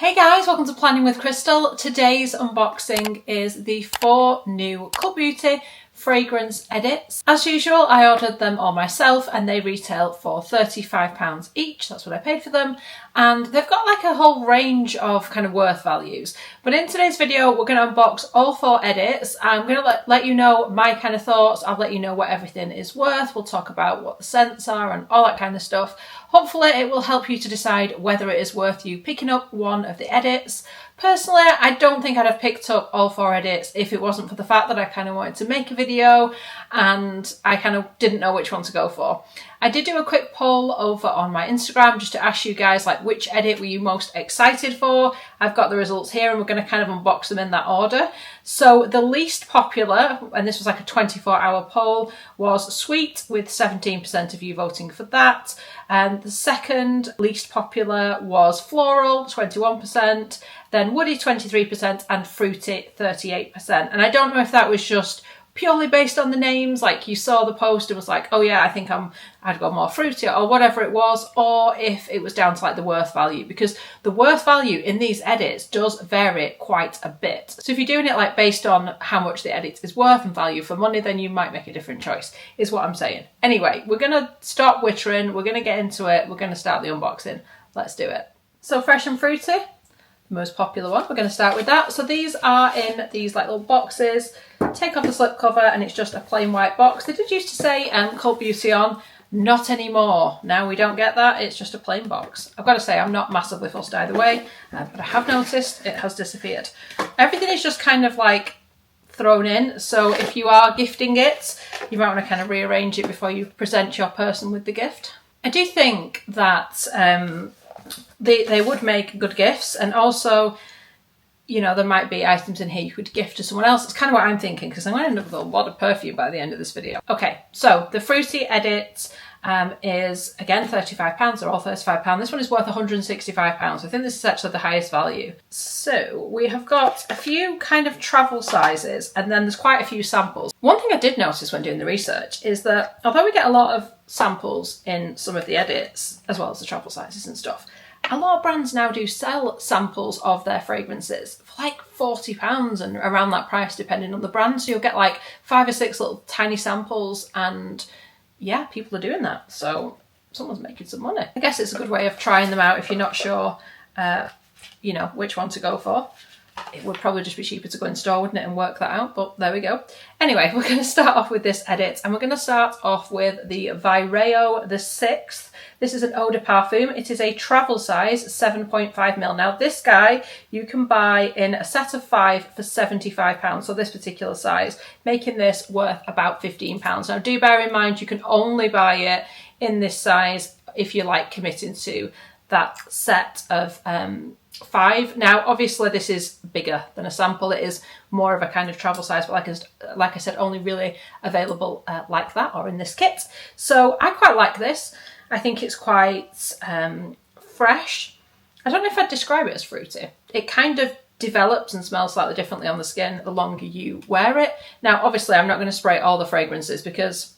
Hey guys, welcome to Planning with Crystal. Today's unboxing is the 4 new Cult Beauty fragrance edits. As usual, I ordered them all myself and they retail for £35 each. That's what I paid for them. And they've got like a whole range of kind of worth values. But in today's video, we're going to unbox all 4 edits. I'm going to let you know my kind of thoughts. I'll let you know what everything is worth. We'll talk about what the scents are and all that kind of stuff. Hopefully it will help you to decide whether it is worth you picking up one of the edits. Personally, I don't think I'd have picked up all 4 edits if it wasn't for the fact that I kind of wanted to make a video and I kind of didn't know which one to go for. I did do a quick poll over on my Instagram just to ask you guys like which edit were you most excited for. I've got the results here and we're going to kind of unbox them in that order. So the least popular, and this was like a 24-hour poll, was Sweet with 17% of you voting for that. And the second least popular was Floral, 21%, then Woody 23% and Fruity 38%. And I don't know if that was just purely based on the names, like you saw the post and was like, oh yeah, I think I'd go more fruity or whatever it was, or if it was down to like the worth value, because the worth value in these edits does vary quite a bit. So if you're doing it like based on how much the edit is worth and value for money, then you might make a different choice, is what I'm saying. Anyway, we're gonna stop wittering, we're gonna get into it, we're gonna start the unboxing. Let's do it. So Fresh and Fruity, the most popular one, we're gonna start with that. So these are in these like little boxes. Take off the slip cover and it's just a plain white box. They did used to say Cult Beauty on, not anymore. Now we don't get that, it's just a plain box. I've got to say I'm not massively fussed either way, but I have noticed it has disappeared. Everything is just kind of like thrown in, so if you are gifting it, you might want to kind of rearrange it before you present your person with the gift. I do think that they would make good gifts, and also, you know, there might be items in here you could gift to someone else. It's kind of what I'm thinking, because I'm going to end up with a lot of perfume by the end of this video. Okay, so the Fruity edit is, again, £35. They're all £35. This one is worth £165. I think this is actually the highest value. So we have got a few kind of travel sizes, and then there's quite a few samples. One thing I did notice when doing the research is that although we get a lot of samples in some of the edits, as well as the travel sizes and stuff, a lot of brands now do sell samples of their fragrances for like £40 and around that price depending on the brand. So you'll get like 5 or 6 little tiny samples, and yeah, people are doing that. So someone's making some money. I guess it's a good way of trying them out if you're not sure, you know, which one to go for. It would probably just be cheaper to go in store, wouldn't it, and work that out, but there we go. Anyway, we're going to start off with this edit, and we're going to start off with the Vireo the 6th. This is an eau de parfum. It is a travel size, 7.5ml. Now this guy you can buy in a set of 5 for £75, so this particular size, making this worth about £15. Now do bear in mind you can only buy it in this size if you're like committing to that set of 5. Now obviously this is bigger than a sample, it is more of a kind of travel size, but like I said, only really available like that or in this kit. So I quite like this. I think it's quite fresh. I don't know if I'd describe it as fruity. It kind of develops and smells slightly differently on the skin the longer you wear it. Now obviously I'm not going to spray all the fragrances because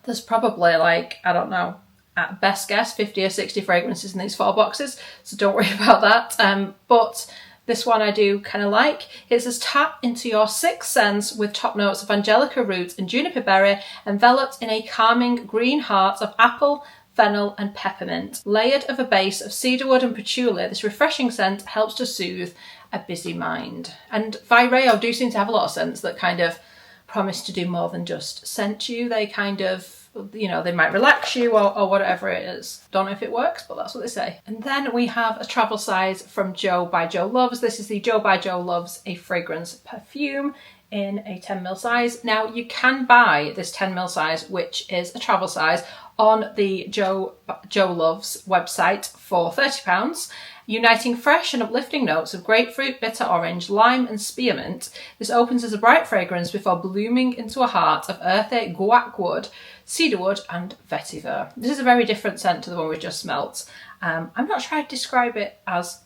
there's probably like, I don't know, at best guess 50 or 60 fragrances in these 4 boxes, so don't worry about that. But this one I do kind of like. It says tap into your 6th sense with top notes of angelica root and juniper berry, enveloped in a calming green heart of apple, fennel and peppermint. Layered of a base of cedarwood and patchouli, this refreshing scent helps to soothe a busy mind. And Vireo do seem to have a lot of scents that kind of promise to do more than just scent you. They kind of, you know, they might relax you or whatever it is. Don't know if it works, but that's what they say. And then we have a travel size from Jo by Jo Loves. This is the Jo by Jo Loves a fragrance perfume in a 10ml size. Now you can buy this 10ml size, which is a travel size, on the Jo Loves website for £30. Uniting fresh and uplifting notes of grapefruit, bitter orange, lime and spearmint, this opens as a bright fragrance before blooming into a heart of earthy guacwood, cedarwood and vetiver. This is a very different scent to the one we just smelt. I'm not sure I'd describe it as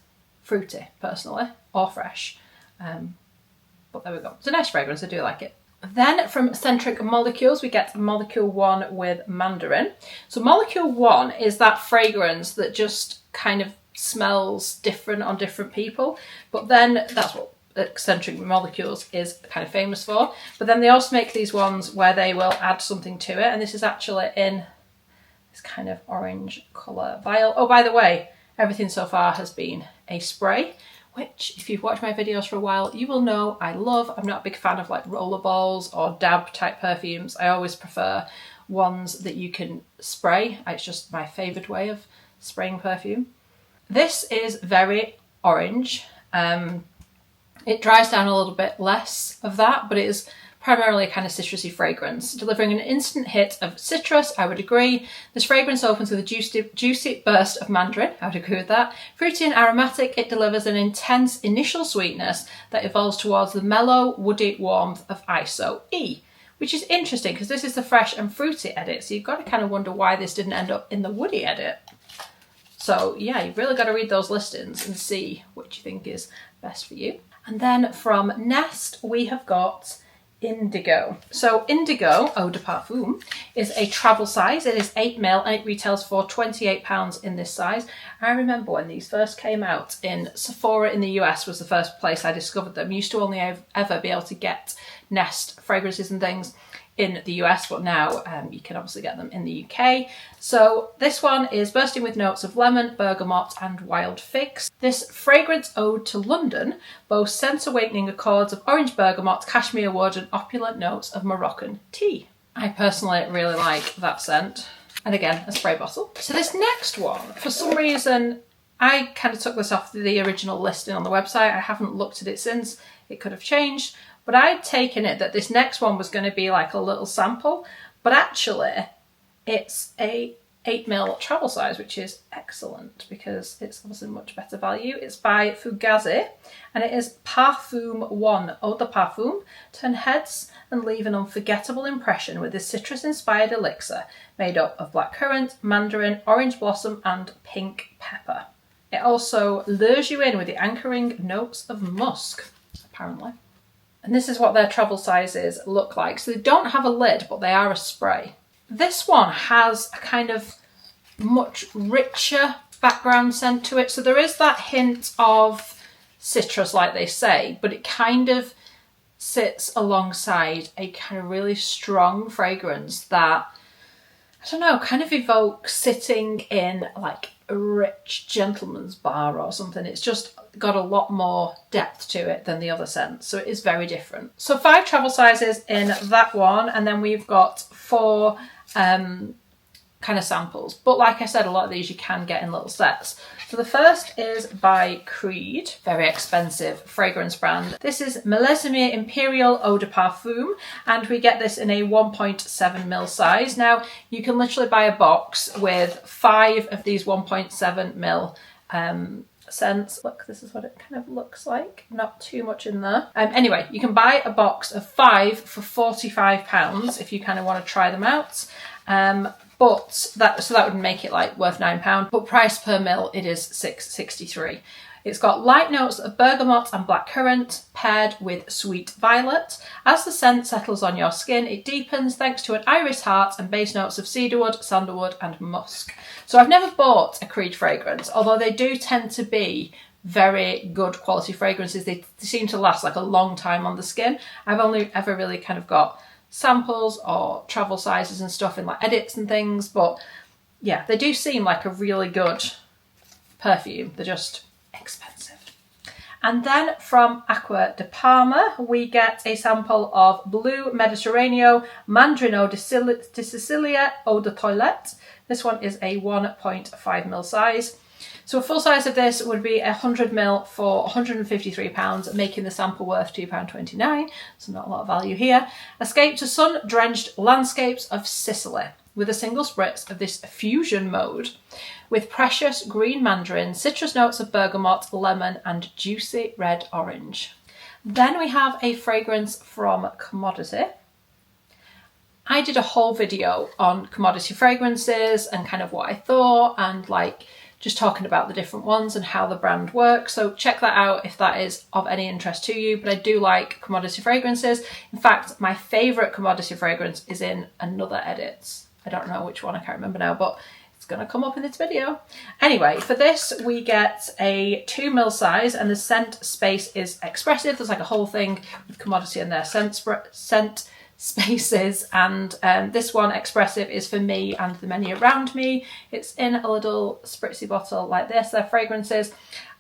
fruity personally or fresh, but there we go. It's a nice fragrance, I do like it. Then from Centric Molecules, we get Molecule 1 with Mandarin. So Molecule 1 is that fragrance that just kind of smells different on different people. But then that's what Eccentric Molecules is kind of famous for. But then they also make these ones where they will add something to it, and this is actually in this kind of orange colour vial. Oh, by the way, everything so far has been a spray, which if you've watched my videos for a while, you will know I love. I'm not a big fan of like rollerballs or dab type perfumes. I always prefer ones that you can spray. It's just my favourite way of spraying perfume. This is very orange. It dries down a little bit less of that, but it is primarily a kind of citrusy fragrance, delivering an instant hit of citrus. I would agree. This fragrance opens with a juicy burst of mandarin. I would agree with that. Fruity and aromatic, it delivers an intense initial sweetness that evolves towards the mellow, woody warmth of ISO E, which is interesting because this is the fresh and fruity edit. So you've got to kind of wonder why this didn't end up in the woody edit. So yeah, you've really got to read those listings and see what you think is best for you. And then from Nest, we have got Indigo. So Indigo Eau de Parfum is a travel size. It is 8ml and it retails for £28 in this size. I remember when these first came out in Sephora in the US was the first place I discovered them. You used to only ever be able to get Nest fragrances and things in the US, but now you can obviously get them in the UK. So this one is bursting with notes of lemon, bergamot and wild figs. This fragrance ode to London boasts sense-awakening accords of orange bergamot, cashmere wood and opulent notes of Moroccan tea. I personally really like that scent. And again, a spray bottle. So this next one, for some reason, I kind of took this off the original listing on the website. I haven't looked at it since. It could have changed. But I'd taken it that this next one was going to be like a little sample, but actually it's a 8ml travel size, which is excellent because it's obviously much better value. It's by Fugazi and it is Parfum 1 Eau de Parfum. Turn heads and leave an unforgettable impression with this citrus-inspired elixir made up of blackcurrant, mandarin, orange blossom and pink pepper. It also lures you in with the anchoring notes of musk, apparently. And this is what their travel sizes look like. So they don't have a lid, but they are a spray. This one has a kind of much richer background scent to it. So there is that hint of citrus, like they say, but it kind of sits alongside a kind of really strong fragrance that, I don't know, kind of evokes sitting in like a rich gentleman's bar or something. It's just got a lot more depth to it than the other scents, so it is very different. So 5 travel sizes in that one, and then we've got 4 kind of samples, but like I said, a lot of these you can get in little sets. So the first is by Creed, very expensive fragrance brand. This is Millésime Imperial Eau de Parfum, and we get this in a 1.7ml size. Now you can literally buy a box with 5 of these 1.7ml scents. Look, this is what it kind of looks like. Not too much in there. Anyway, you can buy a box of 5 for £45 if you kind of want to try them out. But that would make it like worth £9, but price per mil it is £6.63. It's got light notes of bergamot and blackcurrant paired with sweet violet. As the scent settles on your skin, it deepens thanks to an iris heart and base notes of cedarwood, sandalwood and musk. So I've never bought a Creed fragrance, although they do tend to be very good quality fragrances. They seem to last like a long time on the skin. I've only ever really kind of got samples or travel sizes and stuff in like edits and things, but yeah, they do seem like a really good perfume. They're just expensive. And then from Acqua di Parma we get a sample of Blue Mediterraneo Mandarino de Sicilia Eau de Toilette. This one is a 1.5ml size. So a full size of this would be 100ml for £153, making the sample worth £2.29, so not a lot of value here. Escape to sun-drenched landscapes of Sicily with a single spritz of this fusion mode with precious green mandarin, citrus notes of bergamot, lemon and juicy red orange. Then we have a fragrance from Commodity. I did a whole video on Commodity fragrances and kind of what I thought and like just talking about the different ones and how the brand works. So check that out if that is of any interest to you. But I do like Commodity fragrances. In fact, my favourite Commodity fragrance is in another edit. I don't know which one, I can't remember now, but It's going to come up in this video. Anyway, for this we get a 2 ml size, and the scent space is expressive. There's like a whole thing with commodity in there, scent spaces, and this one, expressive, is for me and the many around me. It's in a little spritzy bottle like this. Their fragrances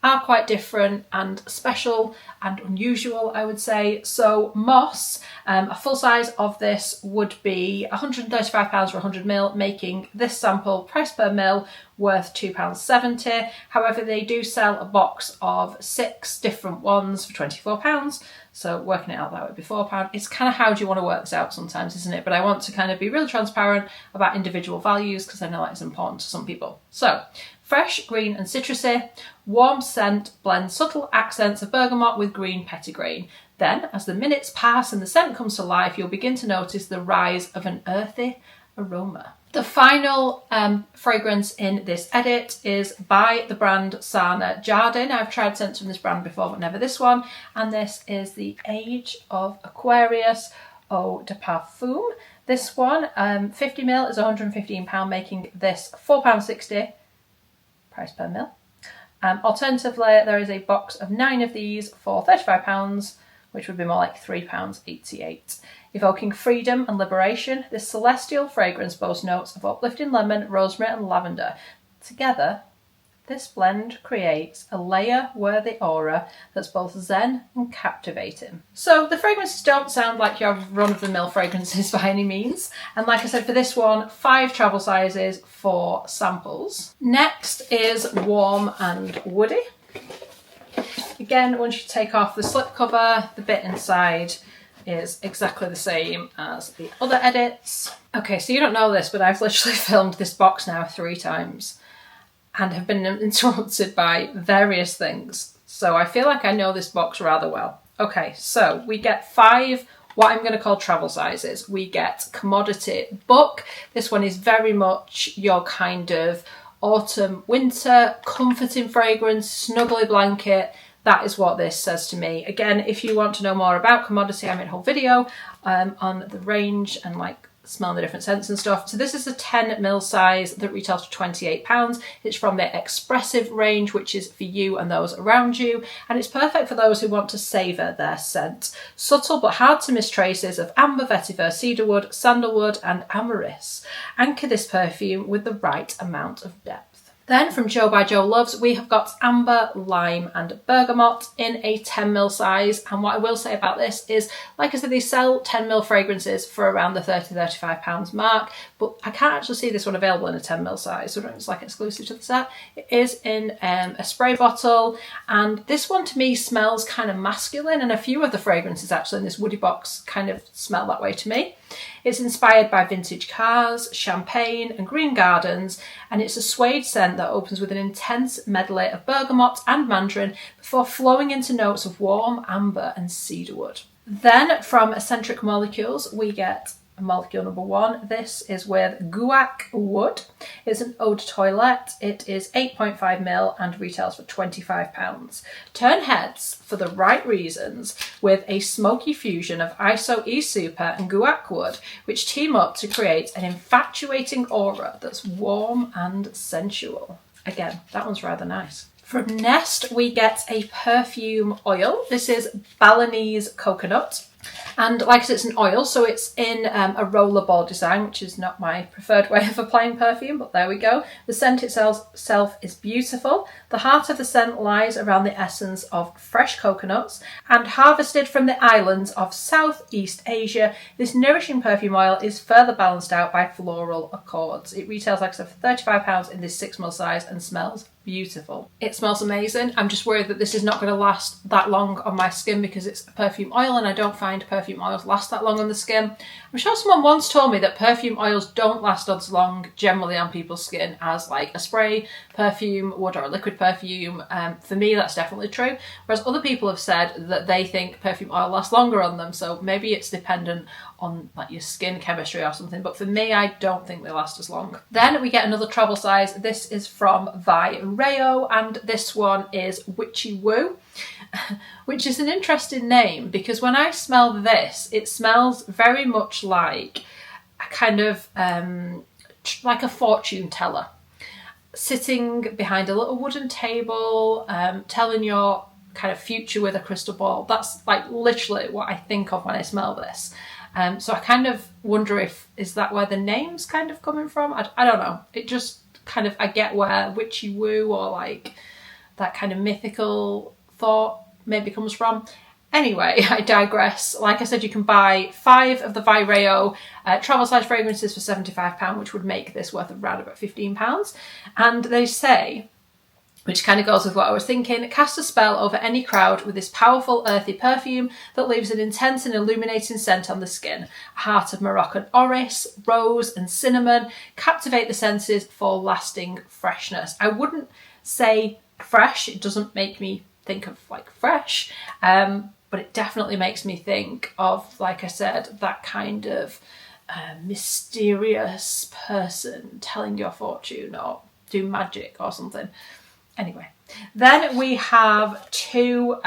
are quite different and special and unusual, I would say. So Moss, a full size of this would be £135 for 100 ml, making this sample price per ml worth £2.70. However, they do sell a box of 6 different ones for £24. So working it out, that would be £4. It's kind of how do you want to work this out sometimes, isn't it? But I want to kind of be really transparent about individual values because I know that is important to some people. So fresh, green and citrusy, warm scent blends subtle accents of bergamot with green petitgrain. Then, as the minutes pass and the scent comes to life, you'll begin to notice the rise of an earthy aroma. The final fragrance in this edit is by the brand Sana Jardin. I've tried scents from this brand before, but never this one. And this is the Age of Aquarius Eau de Parfum. This one, 50 ml is £115, making this £4.60 price per ml. Alternatively, there is a box of 9 of these for £35, which would be more like £3.88. Evoking freedom and liberation, this celestial fragrance boasts notes of uplifting lemon, rosemary and lavender. Together, this blend creates a layer-worthy aura that's both zen and captivating. So the fragrances don't sound like your run-of-the-mill fragrances by any means. And like I said, for this one, 5 travel sizes, 4 samples. Next is Warm and Woody. Again, once you take off the slipcover, the bit inside is exactly the same as the other edits. Okay, so you don't know this, but I've literally filmed this box now 3 times and have been interrupted by various things. So I feel like I know this box rather well. Okay, so we get 5 what I'm going to call travel sizes. We get Commodity Book. This one is very much your kind of autumn, winter, comforting fragrance, snuggly blanket. That is what this says to me. Again, if you want to know more about Commodity, I made a whole video on the range and like smelling the different scents and stuff. So this is a 10 ml size that retails for £28. It's from their expressive range, which is for you and those around you. And it's perfect for those who want to savour their scent. Subtle but hard to miss traces of amber, vetiver, cedarwood, sandalwood and amyris anchor this perfume with the right amount of depth. Then from Jo by Jo Loves, we have got Amber, Lime and Bergamot in a 10 ml size. And what I will say about this is, like I said, they sell 10 ml fragrances for around the £30–35 mark, but I can't actually see this one available in a 10 ml size, so I don't think it's like exclusive to the set. It is in a spray bottle, and this one to me smells kind of masculine, and a few of the fragrances actually in this woody box kind of smell that way to me. It's inspired by vintage cars, champagne and green gardens, and it's a suede scent that opens with an intense medley of bergamot and mandarin before flowing into notes of warm amber and cedarwood. Then from Eccentric Molecules, we get molecule number 1. This is with Guaiac Wood. It's an eau de toilette. It is 8.5 ml and retails for £25. Turn heads for the right reasons with a smoky fusion of ISO E Super and Guaiac Wood, which team up to create an infatuating aura that's warm and sensual. Again, that one's rather nice. From Nest, we get a perfume oil. This is Balinese Coconut. And like I said, it's an oil, so it's in a rollerball design, which is not my preferred way of applying perfume, but there we go. The scent itself is beautiful. The heart of the scent lies around the essence of fresh coconuts, and harvested from the islands of Southeast Asia, this nourishing perfume oil is further balanced out by floral accords. It retails, like I said, for £35 in this 6 ml size and smells beautiful. It smells amazing. I'm just worried that this is not going to last that long on my skin because it's a perfume oil, and I don't find perfume oils last that long on the skin. I'm sure someone once told me that perfume oils don't last as long generally on people's skin as like a spray perfume would or a liquid perfume. For me, that's definitely true. Whereas other people have said that they think perfume oil lasts longer on them. So maybe it's dependent on like your skin chemistry or something. But for me, I don't think they last as long. Then we get another travel size. This is from Vireo, and this one is Witchy Woo, which is an interesting name because when I smell this, it smells very much like a kind of like a fortune teller. sitting behind a little wooden table, telling your kind of future with a crystal ball. That's like literally what I think of when I smell this. So I kind of wonder is that where the name's kind of coming from? I don't know. It just kind of, I get where witchy woo or like that kind of mythical thought maybe comes from. Anyway, I digress. Like I said, you can buy 5 of the Vireo travel size fragrances for £75, which would make this worth around about £15. And they say, which kind of goes with what I was thinking, cast a spell over any crowd with this powerful earthy perfume that leaves an intense and illuminating scent on the skin. A heart of Moroccan orris, rose and cinnamon captivate the senses for lasting freshness. I wouldn't say fresh, it doesn't make me think of like fresh, but it definitely makes me think of, like I said, that kind of mysterious person telling your fortune or do magic or something. Anyway, then we have 2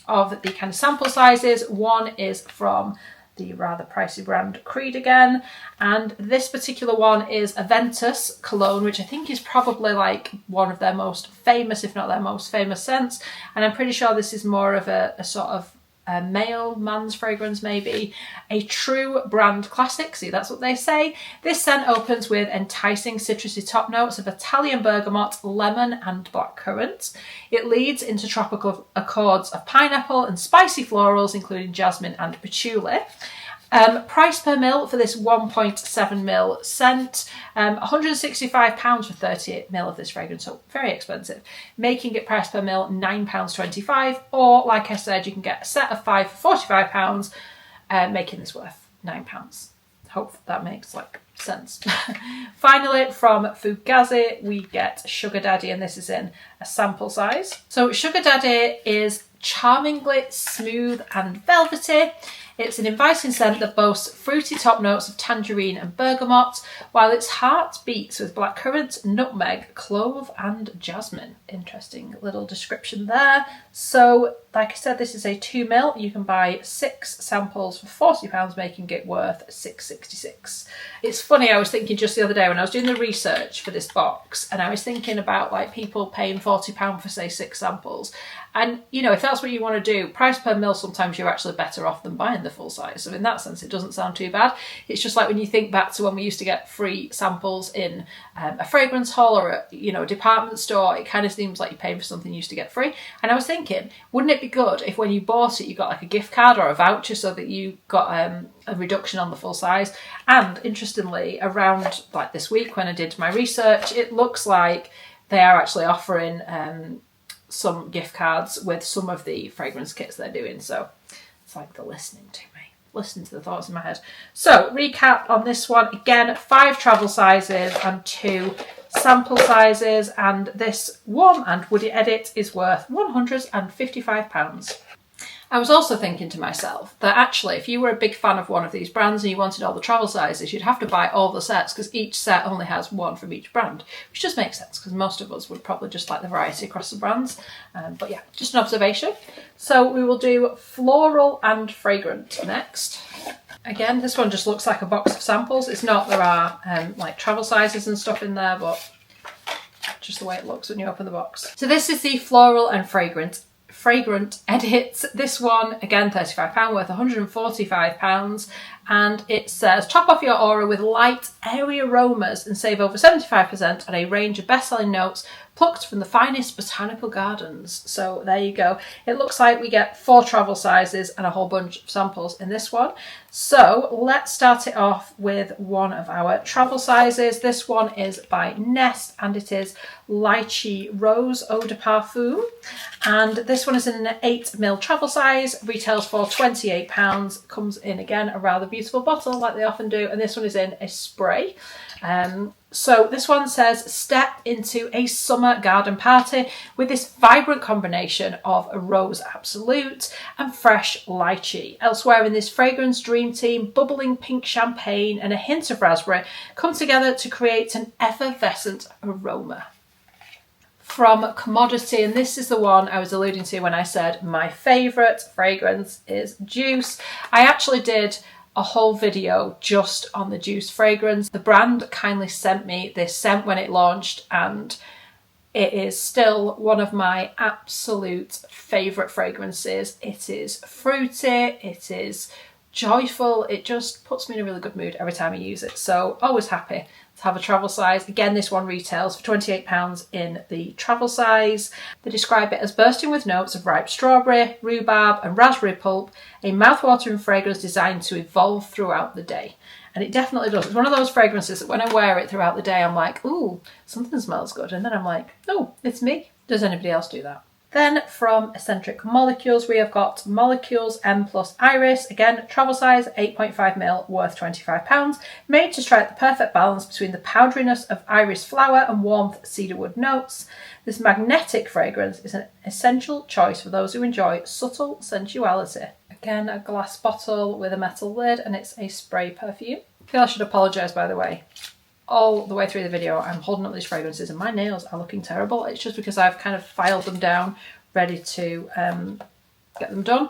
of the kind of sample sizes. One is from the rather pricey brand Creed again, and this particular one is Aventus cologne, which I think is probably like one of their most famous, if not their most famous scents, and I'm pretty sure this is more of a sort of a male man's fragrance, maybe. A true brand classic, see that's what they say. This scent opens with enticing citrusy top notes of Italian bergamot, lemon and blackcurrant. It leads into tropical accords of pineapple and spicy florals, including jasmine and patchouli. Price per mil for this 1.7ml scent, £165 for 38ml of this fragrance, so very expensive, making it price per mil £9.25, or like I said, you can get a set of 5 for £45, making this worth £9. Hope that makes like sense. Finally, from Fugazi, we get Sugar Daddy, and this is in a sample size. So Sugar Daddy is charmingly smooth and velvety. It's an inviting scent that boasts fruity top notes of tangerine and bergamot, while its heart beats with blackcurrant, nutmeg, clove and jasmine. Interesting little description there. So, like I said, this is a 2ml. You can buy 6 samples for £40, making it worth £6.66. It's funny, I was thinking just the other day when I was doing the research for this box, and I was thinking about like people paying £40 for say 6 samples. And, you know, if that's what you want to do, price per mil, sometimes you're actually better off than buying the full size. So in that sense, it doesn't sound too bad. It's just like when you think back to when we used to get free samples in a fragrance haul or a department store, it kind of seems like you're paying for something you used to get free. And I was thinking, wouldn't it be good if when you bought it, you got like a gift card or a voucher so that you got a reduction on the full size? And interestingly, around like this week when I did my research, it looks like they are actually offering some gift cards with some of the fragrance kits they're doing. So it's like they're listening to me, listening to the thoughts in my head. So recap on this one, again, 5 travel sizes and 2 sample sizes, and this warm and woody edit is worth £155. I was also thinking to myself that actually if you were a big fan of one of these brands and you wanted all the travel sizes, you'd have to buy all the sets because each set only has one from each brand, which just makes sense because most of us would probably just like the variety across the brands. But yeah, just an observation. So we will do Floral and Fragrant next. Again, this one just looks like a box of samples. It's not, there are like travel sizes and stuff in there, but just the way it looks when you open the box. So this is the Floral and Fragrant edit. This one, again, £35, worth £145, and it says top off your aura with light, airy aromas and save over 75% on a range of best-selling notes plucked from the finest botanical gardens. So there you go. It looks like we get 4 travel sizes and a whole bunch of samples in this one. So let's start it off with one of our travel sizes. This one is by Nest and it is Lychee Rose Eau de Parfum. And this one is in an 8ml travel size, retails for £28, comes in again a rather beautiful bottle like they often do, and this one is in a spray. So this one says, step into a summer garden party with this vibrant combination of a rose absolute and fresh lychee. Elsewhere in this fragrance dream team, bubbling pink champagne and a hint of raspberry come together to create an effervescent aroma. From Commodity, and this is the one I was alluding to when I said my favourite fragrance is Juice. I actually did a whole video just on the Juice fragrance. The brand kindly sent me this scent when it launched, and it is still one of my absolute favourite fragrances. It is fruity, it is joyful, it just puts me in a really good mood every time I use it. So always happy to have a travel size. Again, this one retails for £28 in the travel size. They describe it as bursting with notes of ripe strawberry, rhubarb and raspberry pulp, a mouthwatering fragrance designed to evolve throughout the day. And it definitely does. It's one of those fragrances that when I wear it throughout the day, I'm like, ooh, something smells good. And then I'm like, oh, it's me. Does anybody else do that? Then from Eccentric Molecules, we have got Molecules M Plus Iris. Again, travel size, 8.5ml, worth £25. Made to strike the perfect balance between the powderiness of iris flower and warmth cedarwood notes. This magnetic fragrance is an essential choice for those who enjoy subtle sensuality. Again, a glass bottle with a metal lid, and it's a spray perfume. I feel I should apologise, by the way. All the way through the video, I'm holding up these fragrances and my nails are looking terrible. It's just because I've kind of filed them down, ready to get them done.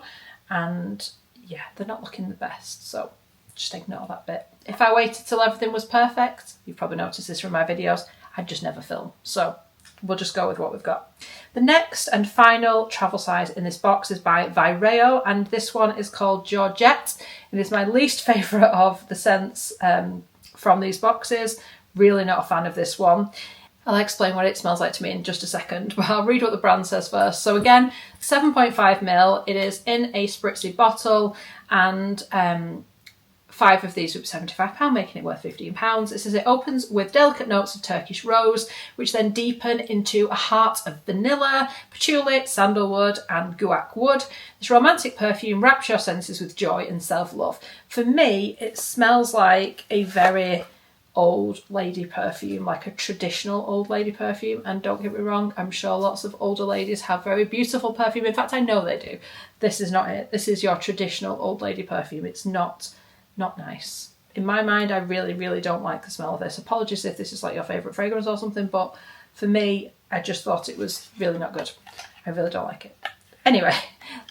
And yeah, they're not looking the best. So just ignore that bit. If I waited till everything was perfect, you've probably noticed this from my videos, I'd just never film. So we'll just go with what we've got. The next and final travel size in this box is by Vireo, and this one is called Georgette. It is my least favourite of the scents from these boxes. Really not a fan of this one. I'll explain what it smells like to me in just a second, but I'll read what the brand says first. So again, 7.5ml. It is in a spritzy bottle, and 5 of these would be £75, making it worth £15. It says it opens with delicate notes of Turkish rose, which then deepen into a heart of vanilla, patchouli, sandalwood and guaiac wood. This romantic perfume wraps your senses with joy and self-love. For me, it smells like a very old lady perfume, like a traditional old lady perfume. And don't get me wrong, I'm sure lots of older ladies have very beautiful perfume. In fact, I know they do. This is not it. This is your traditional old lady perfume. It's not nice. In my mind, I really don't like the smell of this. Apologies if this is like your favourite fragrance or something, but for me, I just thought it was really not good. I really don't like it. Anyway,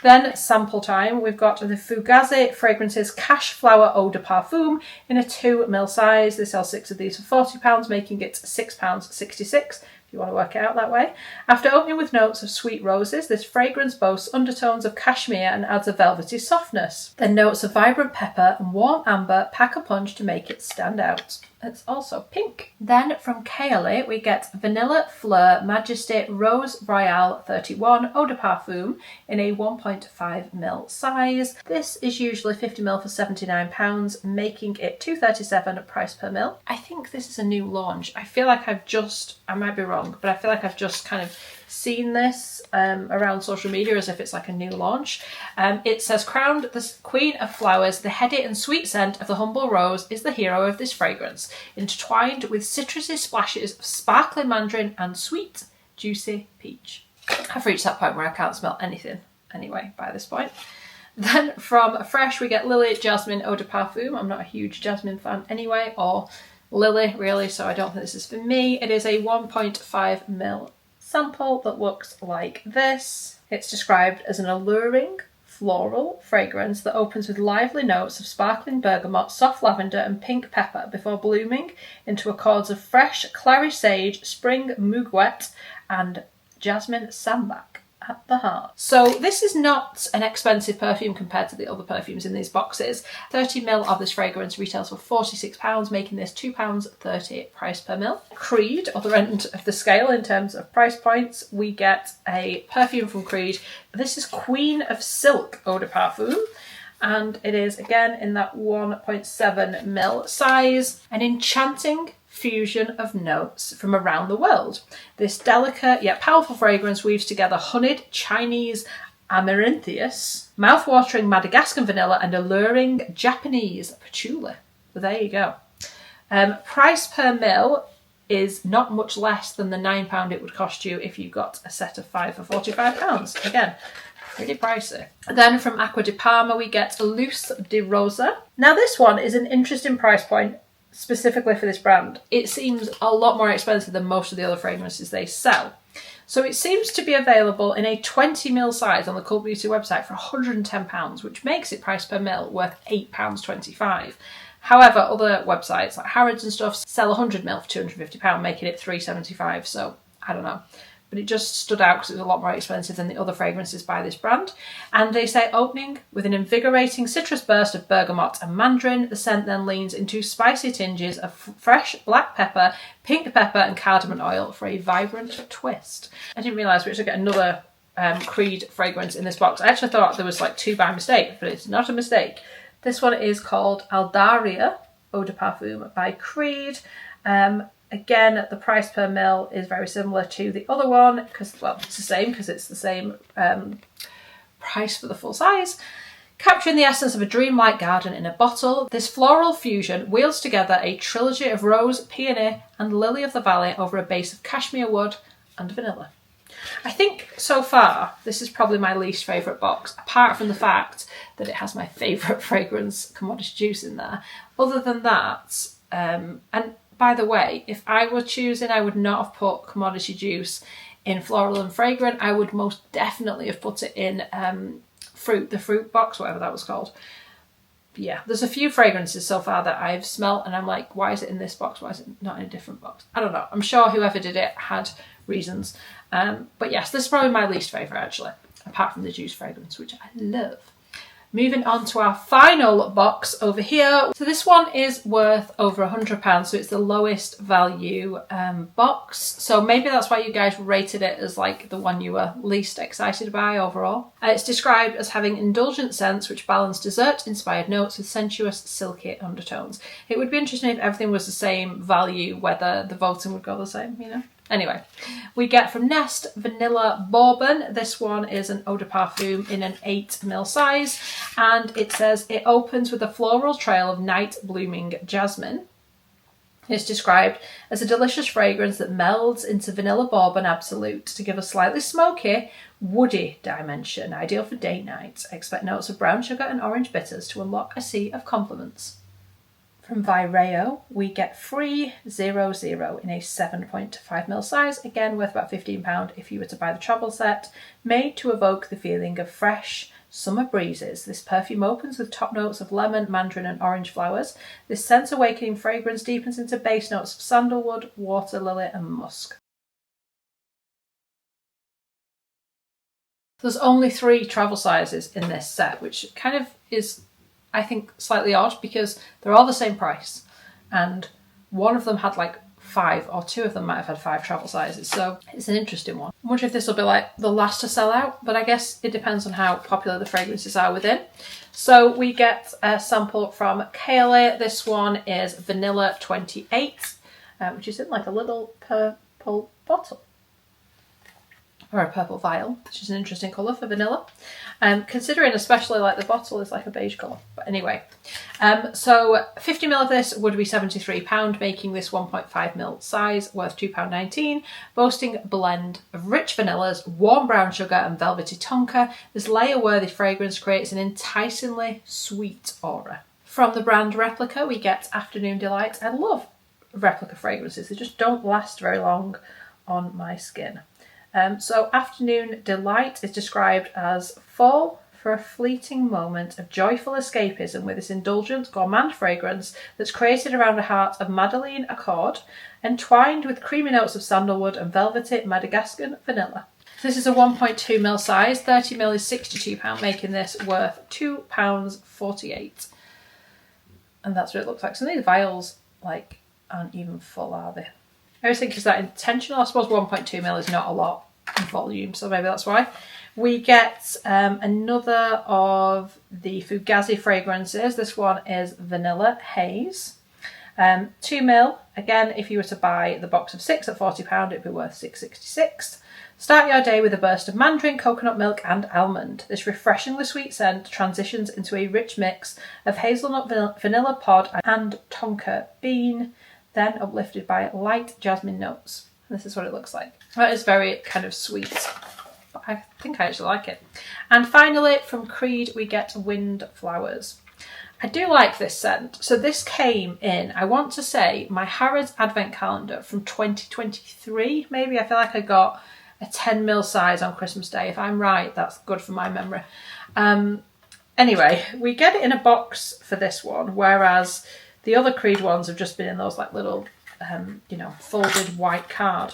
then sample time. We've got the Fugazi Fragrances Cash Flower Eau de Parfum in a 2ml size. They sell 6 of these for £40, making it £6.66. If you want to work it out that way. After opening with notes of sweet roses, this fragrance boasts undertones of cashmere and adds a velvety softness. Then notes of vibrant pepper and warm amber pack a punch to make it stand out. It's also pink. Then from Kaoli, we get Vanilla Fleur Majesté Rose Royale 31 Eau de Parfum in a 1.5ml size. This is usually 50ml for £79, making it £2.37 price per ml. I think this is a new launch. I feel like I might be wrong, but I feel like I've just kind of seen this around social media as if it's like a new launch. It says, crowned the queen of flowers, the heady and sweet scent of the humble rose is the hero of this fragrance, intertwined with citrusy splashes of sparkling mandarin and sweet, juicy peach. I've reached that point where I can't smell anything anyway by this point. Then from Fresh, we get Lily Jasmine Eau de Parfum. I'm not a huge jasmine fan anyway, or Lily really, so I don't think this is for me. It is a 1.5ml sample that looks like this. It's described as an alluring floral fragrance that opens with lively notes of sparkling bergamot, soft lavender and pink pepper before blooming into accords of fresh clary sage, spring mugwort and jasmine sambac at the heart. So this is not an expensive perfume compared to the other perfumes in these boxes. 30ml of this fragrance retails for £46, making this £2.30 price per ml. Creed, other end of the scale in terms of price points, we get a perfume from Creed. This is Queen of Silk Eau de Parfum, and it is again in that 1.7ml size. An enchanting fusion of notes from around the world. This delicate yet powerful fragrance weaves together honeyed Chinese amaranthius, mouth-watering Madagascan vanilla and alluring Japanese patchouli. Well, there you go. Price per mil is not much less than the £9 it would cost you if you got a set of 5 for £45. Again, pretty pricey. Then from Acqua di Parma we get Luce di Rosa. Now this one is an interesting price point. specifically for this brand, it seems a lot more expensive than most of the other fragrances they sell. So it seems to be available in a 20ml size on the Cult Beauty website for £110, which makes it price per ml worth £8.25. However, other websites like Harrods and stuff sell 100ml for £250, making it £3.75. So I don't know. But it just stood out because it was a lot more expensive than the other fragrances by this brand. And they say opening with an invigorating citrus burst of bergamot and mandarin, the scent then leans into spicy tinges of fresh black pepper, pink pepper and cardamom oil for a vibrant twist. I didn't realise we actually get another Creed fragrance in this box. I actually thought there was like two by mistake, but it's not a mistake. This one is called Aldaria Eau de Parfum by Creed. Again, the price per ml is very similar to the other one because, well, it's the same because it's the same price for the full size. Capturing the essence of a dreamlike garden in a bottle, this floral fusion wields together a trilogy of rose, peony and lily of the valley over a base of cashmere wood and vanilla. I think so far this is probably my least favourite box, apart from the fact that it has my favourite fragrance, Commodity Juice, in there. Other than that, and by the way, if I were choosing, I would not have put Commodity Juice in Floral and Fragrant. I would most definitely have put it in the fruit box, whatever that was called. But yeah, there's a few fragrances so far that I've smelt and I'm like, why is it in this box? Why is it not in a different box? I don't know. I'm sure whoever did it had reasons. But yes, this is probably my least favourite actually, apart from the Juice fragrance, which I love. Moving on to our final box over here. So this one is worth over £100, so it's the lowest value box. So maybe that's why you guys rated it as like the one you were least excited by overall. It's described as having indulgent scents which balance dessert-inspired notes with sensuous, silky undertones. It would be interesting if everything was the same value, whether the voting would go the same, you know? Anyway, we get from Nest Vanilla Bourbon. This one is an eau de parfum in an 8ml size, and it says it opens with a floral trail of night blooming jasmine. It's described as a delicious fragrance that melds into Vanilla Bourbon Absolute to give a slightly smoky, woody dimension, ideal for date night. Expect notes of brown sugar and orange bitters to unlock a sea of compliments. From Vireo, we get Free 00 in a 7.5ml size, again worth about £15 if you were to buy the travel set. Made to evoke the feeling of fresh summer breezes, this perfume opens with top notes of lemon, mandarin and orange flowers. This sense-awakening fragrance deepens into base notes of sandalwood, water lily and musk. There's only 3 travel sizes in this set, which kind of is, I think, slightly odd because they're all the same price and one of them had like 5 or 2 of them might have had 5 travel sizes, so it's an interesting one. I wonder if this will be like the last to sell out, but I guess it depends on how popular the fragrances are within. So we get a sample from Kaylee. This one is Vanilla 28, which is in like a little purple bottle. Or a purple vial, which is an interesting colour for vanilla. Considering especially like the bottle is like a beige colour. But anyway, so 50ml of this would be £73, making this 1.5ml size worth £2.19, boasting a blend of rich vanillas, warm brown sugar and velvety tonka. This layer-worthy fragrance creates an enticingly sweet aura. From the brand Replica, we get Afternoon Delight. I love Replica fragrances. They just don't last very long on my skin. So Afternoon Delight is described as fall for a fleeting moment of joyful escapism with this indulgent gourmand fragrance that's created around a heart of Madeleine Accord, entwined with creamy notes of sandalwood and velvety Madagascan vanilla. This is a 1.2ml size, 30ml is £62, making this worth £2.48. And that's what it looks like. So these vials like aren't even full, are they? I always think, is that intentional? I suppose 1.2ml is not a lot in volume, so maybe that's why. We get another of the Fugazi fragrances. This one is Vanilla Haze. 2ml. Again, if you were to buy the box of 6 at £40, it'd be worth £6.66. Start your day with a burst of mandarin, coconut milk and almond. This refreshingly sweet scent transitions into a rich mix of hazelnut, vanilla pod and tonka bean, then uplifted by light jasmine notes. This is what it looks like. That is very kind of sweet, but I think I actually like it. And finally, from Creed, we get Wind Flowers. I do like this scent. So this came in, I want to say, my Harrods advent calendar from 2023, maybe. I feel like I got a 10ml size on Christmas Day. If I'm right, that's good for my memory. Anyway, we get it in a box for this one, whereas the other Creed ones have just been in those like little, you know, folded white card.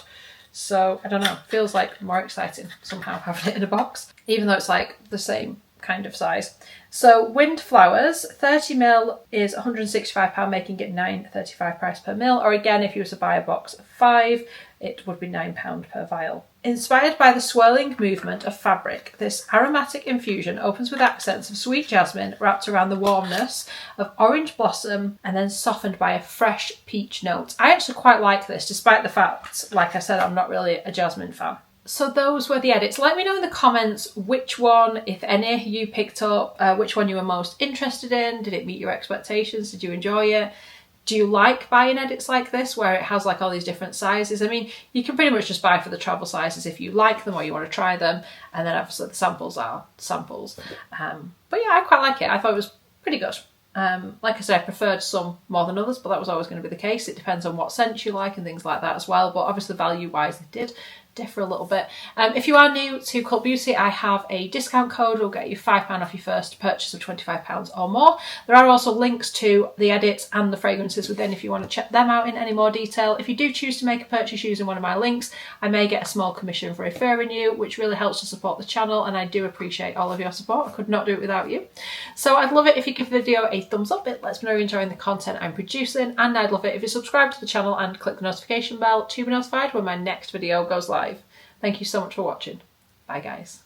So I don't know, feels like more exciting somehow having it in a box, even though it's like the same kind of size. So Wind Flowers, 30ml is £165, making it £9.35 price per ml. Or again, if you were to buy a box of 5, it would be £9 per vial. Inspired by the swirling movement of fabric, this aromatic infusion opens with accents of sweet jasmine wrapped around the warmness of orange blossom and then softened by a fresh peach note. I actually quite like this, despite the fact, like I said, I'm not really a jasmine fan. So those were the edits. Let me know in the comments which one, if any, you picked up, which one you were most interested in. Did it meet your expectations? Did you enjoy it? Do you like buying edits like this where it has like all these different sizes? I mean, you can pretty much just buy for the travel sizes if you like them or you want to try them. And then obviously the samples are samples. But yeah, I quite like it. I thought it was pretty good. Like I said, I preferred some more than others, but that was always going to be the case. It depends on what scent you like and things like that as well. But obviously value-wise, it did differ a little bit. If you are new to Cult Beauty, I have a discount code. It'll get you £5 off your first purchase of £25 or more. There are also links to the edits and the fragrances within if you want to check them out in any more detail. If you do choose to make a purchase using one of my links, I may get a small commission for referring you, which really helps to support the channel, and I do appreciate all of your support. I could not do it without you. So I'd love it if you give the video a thumbs up. It lets me know you're enjoying the content I'm producing, and I'd love it if you subscribe to the channel and click the notification bell to be notified when my next video goes live. Thank you so much for watching. Bye guys.